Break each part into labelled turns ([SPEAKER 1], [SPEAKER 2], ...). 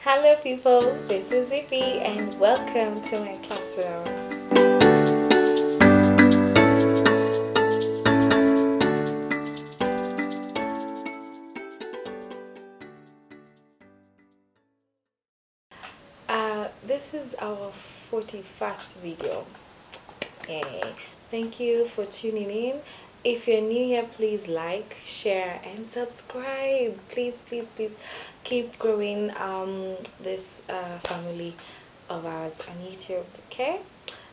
[SPEAKER 1] Hello people, this is Zippy and welcome to my classroom. This is our 41st video. Hey, thank you for tuning in. If you're new here, please like, share, and subscribe. Please keep growing this family of ours on YouTube. Okay.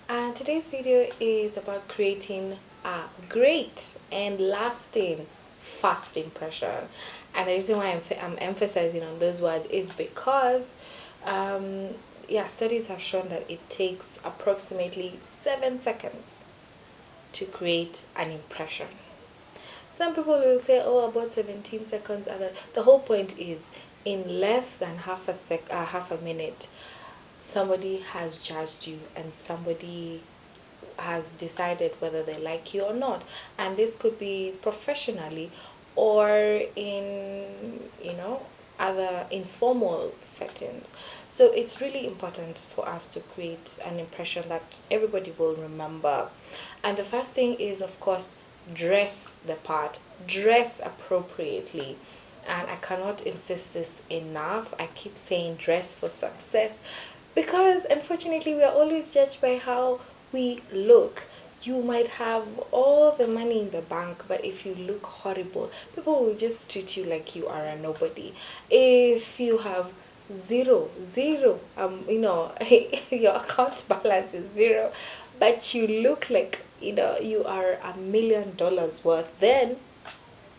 [SPEAKER 1] And today's video is about creating a great and lasting first impression. And the reason why I'm emphasizing on those words is because yeah, studies have shown that it takes approximately 7 seconds to create an impression. Some people will say, oh, about 17 seconds. The whole point is, in less than half a minute, somebody has judged you and somebody has decided whether they like you or not. And this could be professionally or in, other informal settings. So it's really important for us to create an impression that everybody will remember. And the first thing is, of course, dress the part, dress appropriately. And I cannot insist this enough. I keep saying dress for success because unfortunately we are always judged by how we look. You might have all the money in the bank, but if you look horrible, people will just treat you like you are a nobody. If you have zero, your account balance is zero, but you look like you are $1 million worth, then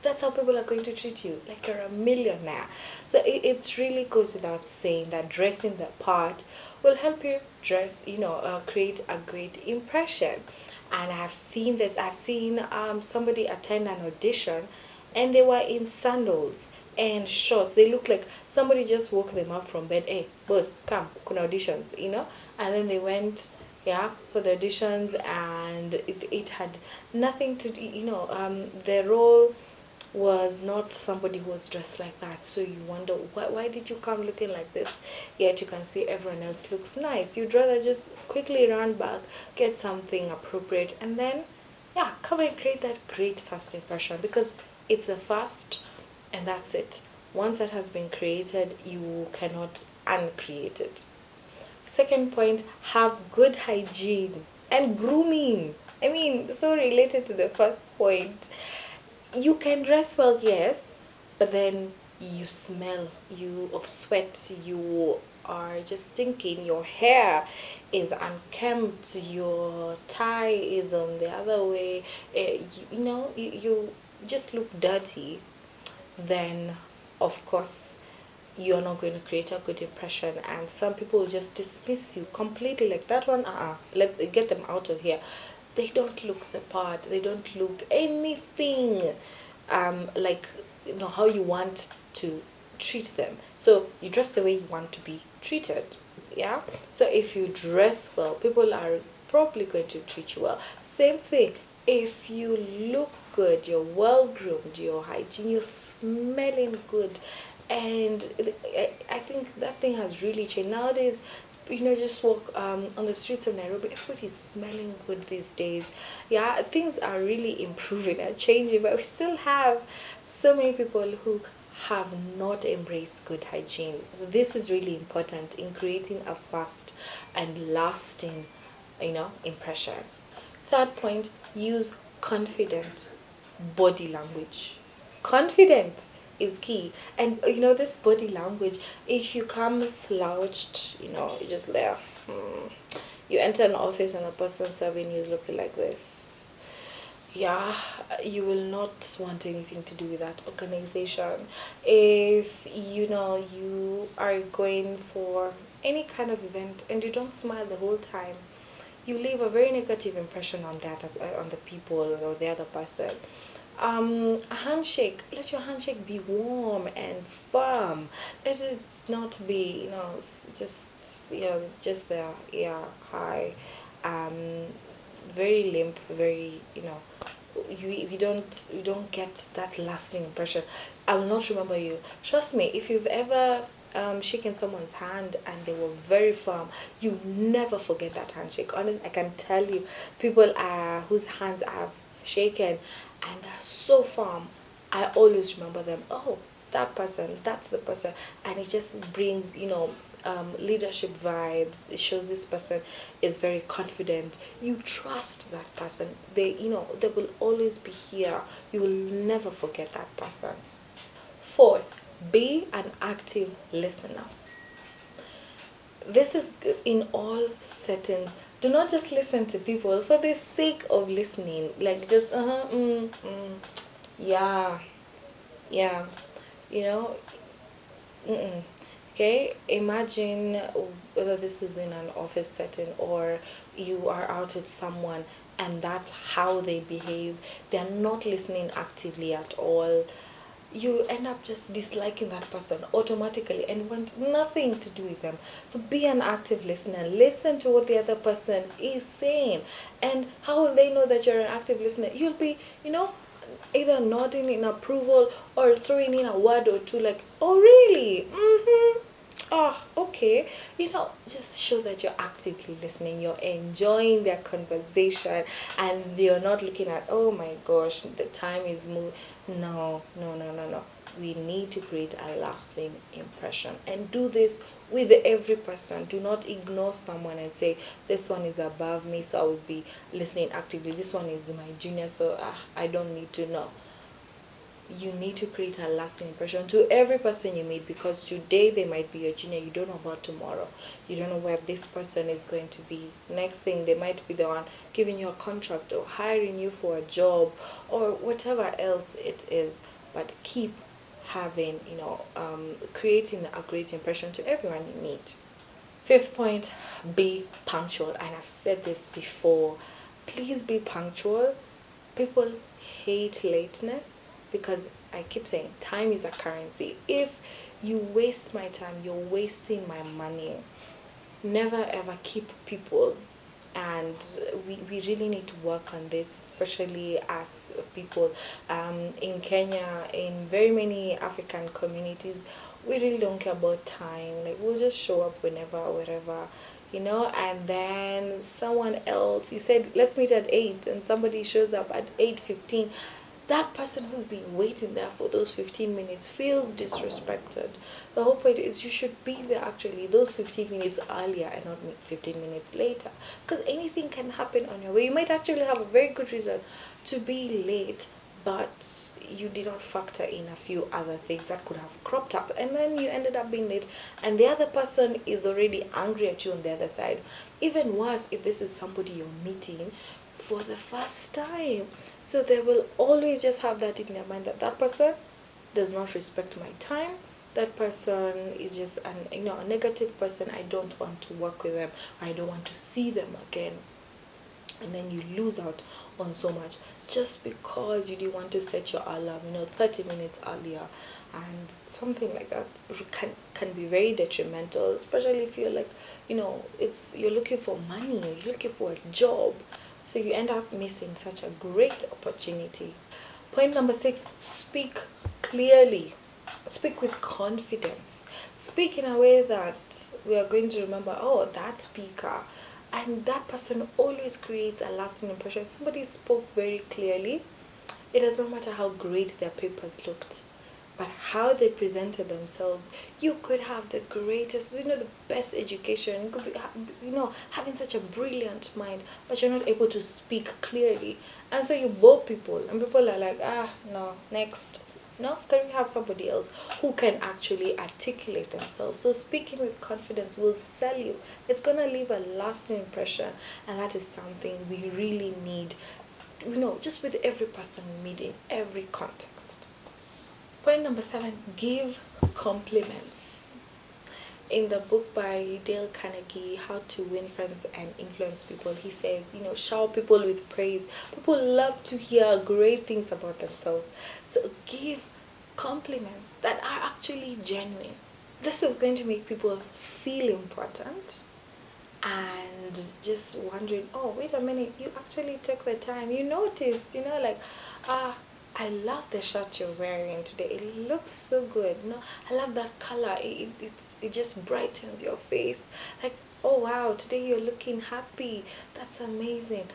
[SPEAKER 1] that's how people are going to treat you, like you're a millionaire. So it really goes without saying that dressing the part will help you create a great impression. And I've seen this. I've seen somebody attend an audition and they were in sandals and shorts. They look like somebody just woke them up from bed. Hey boss, come kuna auditions, and then they went, yeah, for the auditions, and it had nothing to do, the role was not somebody who was dressed like that. So you wonder, why did you come looking like this? Yet you can see everyone else looks nice. You'd rather just quickly run back, get something appropriate, and then, yeah, come and create that great first impression, because it's a first and that's it. Once that has been created, you cannot uncreate it. Second point, have good hygiene and grooming. I mean, so related to the first point. You can dress well, yes, but then you smell, you of sweat, you are just stinking, your hair is unkempt, your tie is on the other way, you just look dirty, then of course you're not going to create a good impression, and some people will just dismiss you completely, like that one, let get them out of here. They don't look the part, they don't look anything like how you want to treat them. So you dress the way you want to be treated. Yeah, so if you dress well, people are probably going to treat you well. Same thing, if you look good, you're well groomed, your hygiene, you're smelling good, and I think that thing has really changed nowadays. Just walk on the streets of Nairobi, everybody's smelling good these days. Yeah, things are really improving and changing, but we still have so many people who have not embraced good hygiene. This is really important in creating a fast and lasting, impression. Third point, use confident body language. Confidence is key. And this body language, if you come slouched, you just there. You enter an office and the person serving you is looking like this. Yeah, you will not want anything to do with that organization. If you are going for any kind of event and you don't smile the whole time, you leave a very negative impression on on the people or the other person. A handshake, let your handshake be warm and firm. Let it not be just the, yeah, hi, um very limp, very, you don't get that lasting impression. I will not remember you. Trust me, if you've ever shaking someone's hand and they were very firm, you never forget that handshake. Honestly, I can tell you, people whose hands I've shaken and they're so firm, I always remember them. Oh, that person, that's the person. And it just brings, leadership vibes. It shows this person is very confident. You trust that person. They will always be here. You will never forget that person. Fourth, be an active listener. This is in all settings. Do not just listen to people for the sake of listening. Like just, yeah, yeah, you know, mm-mm. Okay, imagine whether this is in an office setting or you are out with someone and that's how they behave. They're not listening actively at all. You end up just disliking that person automatically and want nothing to do with them. So be an active listener. Listen to what the other person is saying. And how will they know that you're an active listener? You'll be, either nodding in approval or throwing in a word or two like, oh, really? Mm-hmm. Oh, okay. Just show that you're actively listening, you're enjoying their conversation, and you're not looking at, oh my gosh, the time is moving. No, no, no, no, no. We need to create a lasting impression and do this with every person. Do not ignore someone and say, this one is above me, so I will be listening actively. This one is my junior, so I don't need to know. You need to create a lasting impression to every person you meet, because today they might be your junior. You don't know about tomorrow. You don't know where this person is going to be. Next thing, they might be the one giving you a contract or hiring you for a job or whatever else it is. But keep having, creating a great impression to everyone you meet. Fifth point, be punctual. And I've said this before. Please be punctual. People hate lateness because I keep saying time is a currency. If you waste my time, you're wasting my money. Never ever keep people. And we really need to work on this, especially as people in Kenya, in very many African communities. We really don't care about time. Like, we'll just show up whenever, wherever, and then someone else, you said let's meet at 8 and somebody shows up at 8:15. That person who's been waiting there for those 15 minutes feels disrespected. The whole point is you should be there actually those 15 minutes earlier and not 15 minutes later, because anything can happen on your way. You might actually have a very good reason to be late, but you did not factor in a few other things that could have cropped up, and then you ended up being late, and the other person is already angry at you on the other side. Even worse, if this is somebody you're meeting for the first time, so they will always just have that in their mind, that that person does not respect my time. That person is just a negative person. I don't want to work with them. I don't want to see them again. And then you lose out on so much just because you didn't want to set your alarm 30 minutes earlier. And something like that can be very detrimental, especially if you're like, you're looking for money, you're looking for a job, so you end up missing such a great opportunity. Point number 6, speak clearly. Speak with confidence. Speak in a way that we are going to remember, oh, that speaker. And that person always creates a lasting impression. If somebody spoke very clearly, it does not matter how great their papers looked, but how they presented themselves. You could have the greatest, the best education. You could be, having such a brilliant mind, but you're not able to speak clearly. And so you bore people, and people are like, no, next. No, can we have somebody else who can actually articulate themselves? So speaking with confidence will sell you. It's going to leave a lasting impression, and that is something we really need, just with every person we meet in every context. Point number 7, give compliments. In the book by Dale Carnegie, How to Win Friends and Influence People, he says, shower people with praise. People love to hear great things about themselves. So give compliments that are actually genuine. This is going to make people feel important and just wondering, oh, wait a minute, you actually took the time. You noticed, I love the shirt you're wearing today. It looks so good. No, I love that color. It just brightens your face. Like, oh wow, today you're looking happy. That's amazing.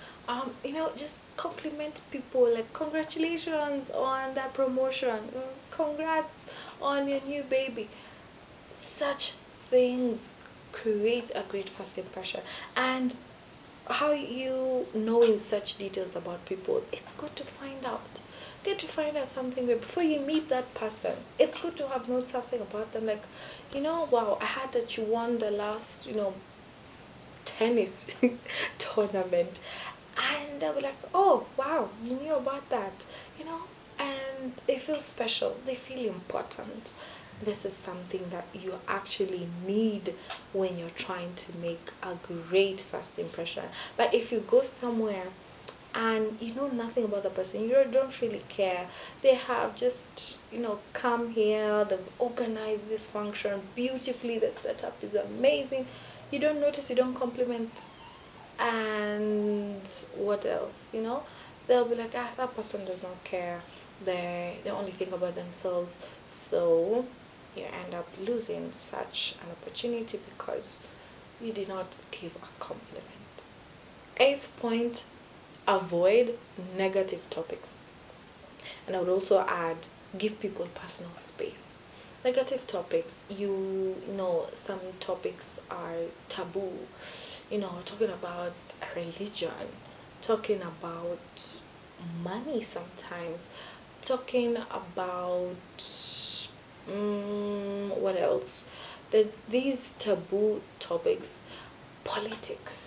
[SPEAKER 1] Just compliment people. Like, congratulations on that promotion. Congrats on your new baby. Such things create a great first impression. And how you know in such details about people, it's good to find out. Get to find out something before you meet that person. It's good to have known something about them, like, wow, I heard that you won the last, tennis tournament. And they'll be like, oh wow, you knew about that, you know and they feel special, they feel important. This is something that you actually need when you're trying to make a great first impression. But if you go somewhere and you know nothing about the person, you don't really care, they have just come here, they've organized this function beautifully, the setup is amazing, you don't notice, you don't compliment, and what else, they'll be like, that person does not care, they only think about themselves. So you end up losing such an opportunity because you did not give a compliment. Eighth point, avoid negative topics. And I would also add, give people personal space. Negative topics, some topics are taboo. Talking about religion, talking about money sometimes, talking about what else? These taboo topics, politics.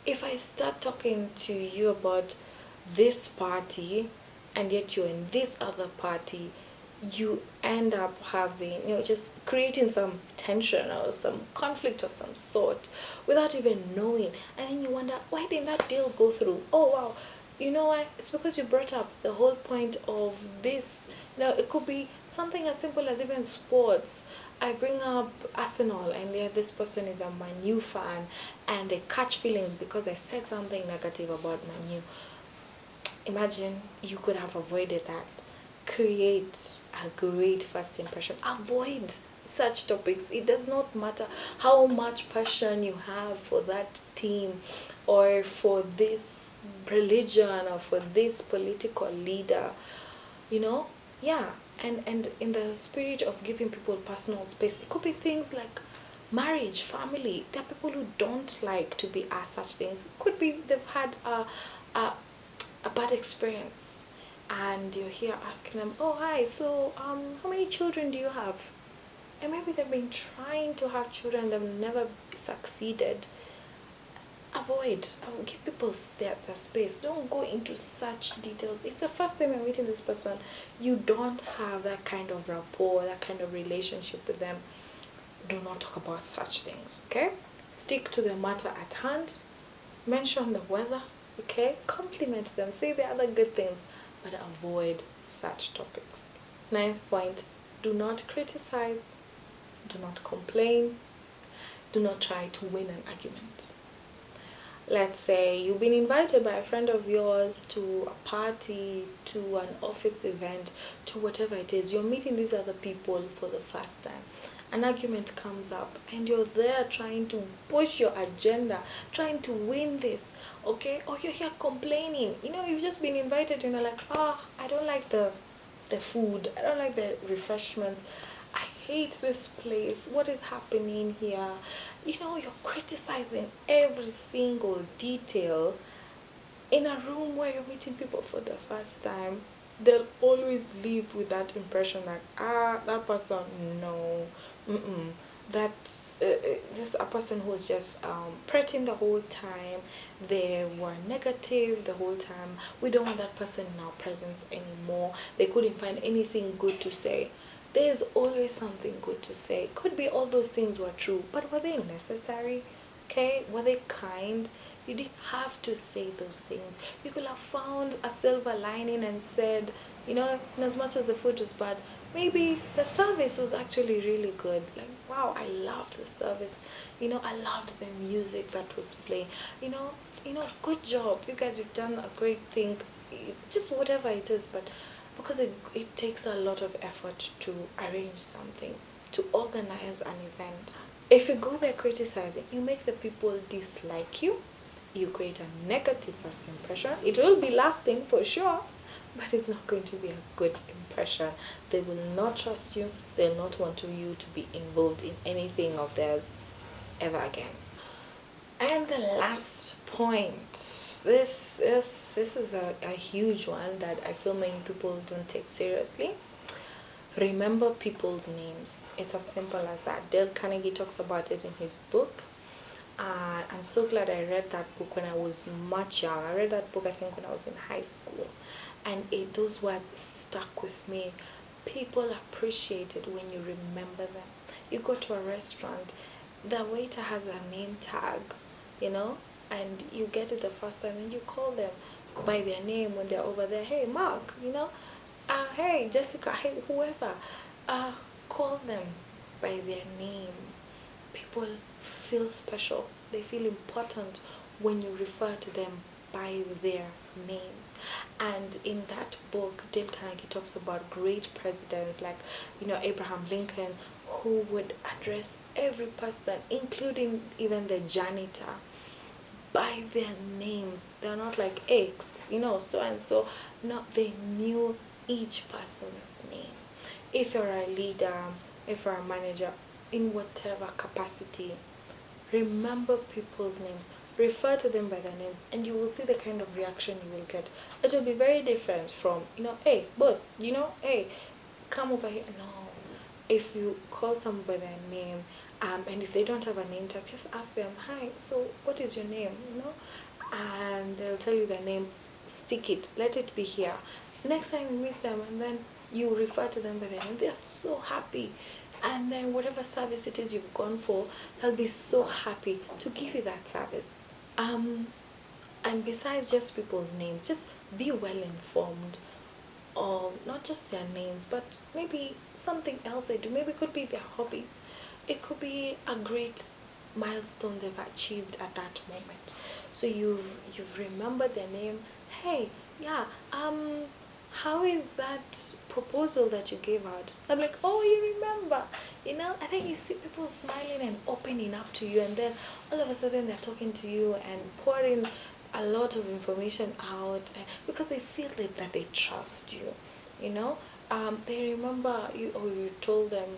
[SPEAKER 1] If I start talking to you about this party and yet you're in this other party, you end up having, just creating some tension or some conflict of some sort without even knowing. And then you wonder, why didn't that deal go through? Oh, wow. You know what? It's because you brought up the whole point of this. It could be something as simple as even sports. I bring up Arsenal, and this person is a Man U fan, and they catch feelings because I said something negative about Man U. Imagine you could have avoided that. Create a great first impression. Avoid such topics. It does not matter how much passion you have for that team or for this religion or for this political leader, yeah. And in the spirit of giving people personal space, it could be things like marriage, family. There are people who don't like to be asked such things. It could be they've had a a bad experience, and you're here asking them, oh hi, so how many children do you have? And maybe they've been trying to have children, they've never succeeded. Give people their space. Don't go into such details. It's the first time you're meeting this person, you don't have that kind of rapport, that kind of relationship with them. Do not talk about such things, okay? Stick to the matter at hand. Mention the weather, okay? Compliment them, say the other good things, but avoid such topics. Ninth point, do not criticize, do not complain, do not try to win an argument. Let's say you've been invited by a friend of yours to a party, to an office event, to whatever it is. You're meeting these other people for the first time. An argument comes up and you're there trying to push your agenda, trying to win this, okay? Or you're here complaining. You've just been invited and you're like, I don't like the food. I don't like the refreshments. I hate this place. What is happening here? You're criticizing every single detail in a room where you're meeting people for the first time. They'll always leave with that impression like, that person, no, that's just a person who's just pretending the whole time. They were negative the whole time. We don't want that person in our presence anymore. They couldn't find anything good to say. There's always something good to say. Could be all those things were true, but were they necessary? Okay, were they kind? You didn't have to say those things. You could have found a silver lining and said, in as much as the food was bad, maybe the service was actually really good. Like, wow, I loved the service. I loved the music that was playing. Good job. You guys, you've done a great thing. Just whatever it is, but because it takes a lot of effort to arrange something, to organize an event. If you go there criticizing, you make the people dislike you. You create a negative first impression. It will be lasting for sure, but it's not going to be a good impression. They will not trust you. They'll not want you to be involved in anything of theirs ever again. And the last point, this is a huge one that I feel many people don't take seriously. Remember people's names. It's as simple as that. Dale Carnegie talks about it in his book. And I'm so glad I read that book when I was much young. I read that book, I think, when I was in high school. And those words stuck with me. People appreciate it when you remember them. You go to a restaurant, the waiter has a name tag, and you get it the first time and you call them by their name when they're over there. Hey, Mark, hey, Jessica, hey, whoever. Call them by their name. People feel special. They feel important when you refer to them by their name. And in that book, Dale Carnegie talks about great presidents like, Abraham Lincoln, who would address every person, including even the janitor, by their names. They're not like X, so and so. No, they knew each person's name. If you're a leader, if you're a manager, in whatever capacity, remember people's names. Refer to them by their names, and you will see the kind of reaction you will get. It will be very different from, hey, boss, hey, come over here. No. If you call someone by their name, and if they don't have a name tag, just ask them, hi, so what is your name? And they'll tell you their name. Stick it, let it be here. Next time you meet them, and then you refer to them by their name, they're so happy. And then whatever service it is you've gone for, they'll be so happy to give you that service. And besides just people's names, just be well informed of not just their names, but maybe something else they do. Maybe it could be their hobbies. It could be a great milestone they've achieved at that moment. So you've remembered their name. Hey, yeah, how is that proposal that you gave out? I'm like, oh, you remember, and then you see people smiling and opening up to you, and then all of a sudden they're talking to you and pouring a lot of information out, because they feel that they trust you, they remember you, or you told them,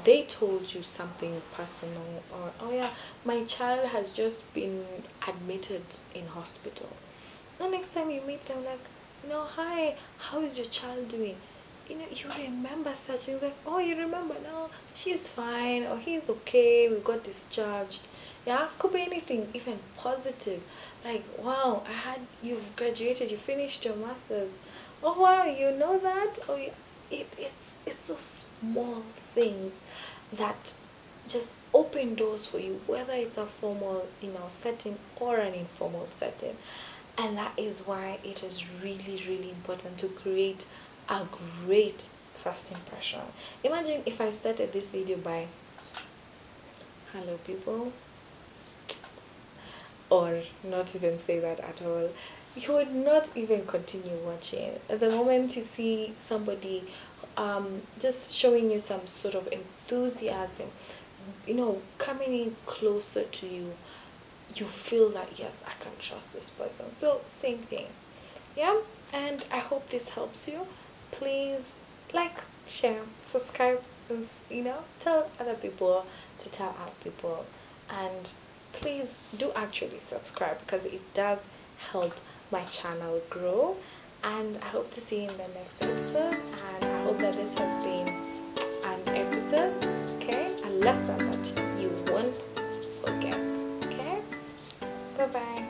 [SPEAKER 1] they told you something personal, or, oh yeah, my child has just been admitted in hospital. The next time you meet them, like, hi, how is your child doing? You remember such things, like, oh, you remember, no, she's fine, or he's okay, we got discharged. Yeah, could be anything, even positive. Like, wow, you've graduated, you finished your master's. Oh, wow, you know that? Oh, yeah. It's so small things that just open doors for you, whether it's a formal, setting or an informal setting. And that is why it is really, really important to create a great first impression. Imagine if I started this video by, hello people, or not even say that at all. You would not even continue watching. At the moment you see somebody just showing you some sort of enthusiasm, coming in closer to you, you feel that, yes, I can trust this person. So same thing. Yeah, and I hope this helps you. Please like, share, subscribe, and tell other people to tell other people. And please do actually subscribe, because it does help my channel grow. And I hope to see you in the next episode, and I hope that this has been an episode, okay, a lesson that you won't forget. Okay, bye bye.